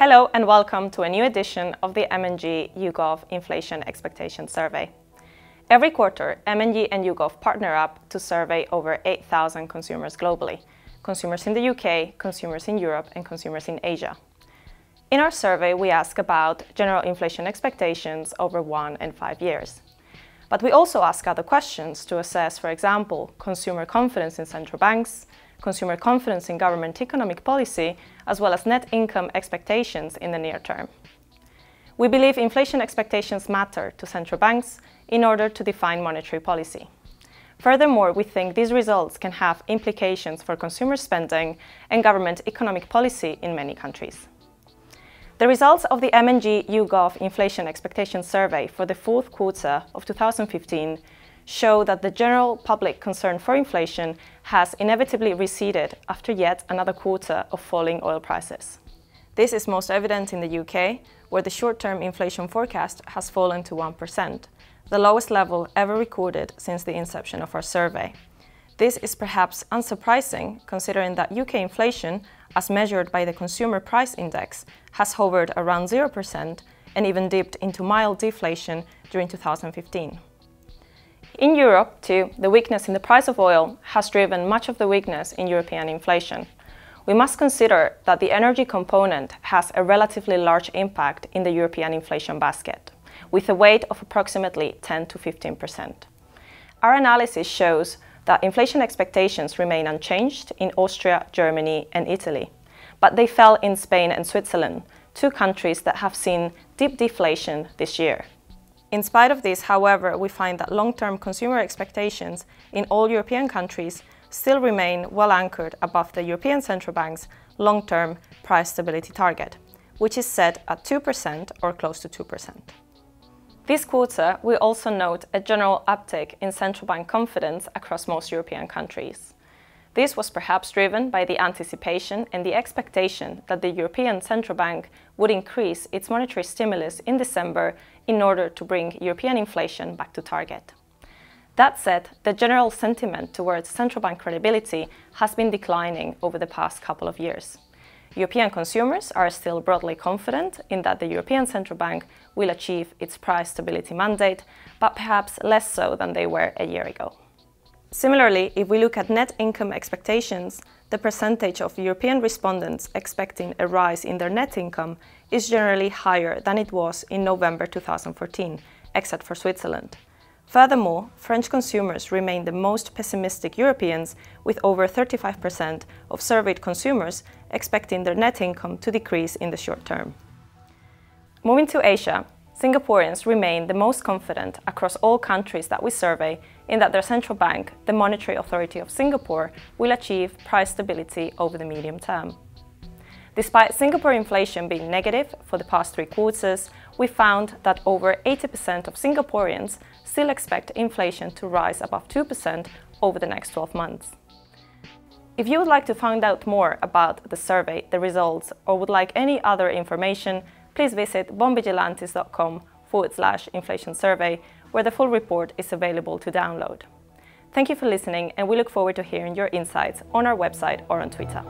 Hello and welcome to a new edition of the M&G YouGov Inflation Expectation Survey. Every quarter, M&G and YouGov partner up to survey over 8,000 consumers globally, consumers in the UK, consumers in Europe and consumers in Asia. In our survey, we ask about general inflation expectations over 1 and 5 years. But we also ask other questions to assess, for example, consumer confidence in central banks, consumer confidence in government economic policy, as well as net income expectations in the near term. We believe inflation expectations matter to central banks in order to define monetary policy. Furthermore, we think these results can have implications for consumer spending and government economic policy in many countries. The results of the M&G YouGov Inflation Expectation Survey for the fourth quarter of 2015 show that the general public concern for inflation has inevitably receded after yet another quarter of falling oil prices. This is most evident in the UK, where the short-term inflation forecast has fallen to 1%, the lowest level ever recorded since the inception of our survey. This is perhaps unsurprising, considering that UK inflation, as measured by the Consumer Price Index, has hovered around 0% and even dipped into mild deflation during 2015. In Europe, too, the weakness in the price of oil has driven much of the weakness in European inflation. We must consider that the energy component has a relatively large impact in the European inflation basket, with a weight of approximately 10 to 15%. Our analysis shows that inflation expectations remain unchanged in Austria, Germany and Italy, but they fell in Spain and Switzerland, two countries that have seen deep deflation this year. In spite of this, however, we find that long-term consumer expectations in all European countries still remain well anchored above the European Central Bank's long-term price stability target, which is set at 2% or close to 2%. This quarter, we also note a general uptick in central bank confidence across most European countries. This was perhaps driven by the anticipation and the expectation that the European Central Bank would increase its monetary stimulus in December in order to bring European inflation back to target. That said, the general sentiment towards central bank credibility has been declining over the past couple of years. European consumers are still broadly confident in that the European Central Bank will achieve its price stability mandate, but perhaps less so than they were a year ago. Similarly, if we look at net income expectations, the percentage of European respondents expecting a rise in their net income is generally higher than it was in November 2014, except for Switzerland. Furthermore, French consumers remain the most pessimistic Europeans, with over 35% of surveyed consumers expecting their net income to decrease in the short term. Moving to Asia, Singaporeans remain the most confident across all countries that we survey in that their central bank, the Monetary Authority of Singapore, will achieve price stability over the medium term. Despite Singapore inflation being negative for the past 3 quarters, we found that over 80% of Singaporeans still expect inflation to rise above 2% over the next 12 months. If you would like to find out more about the survey, the results, or would like any other information, please visit bonvigilantes.com/inflation survey, where the full report is available to download. Thank you for listening, and we look forward to hearing your insights on our website or on Twitter.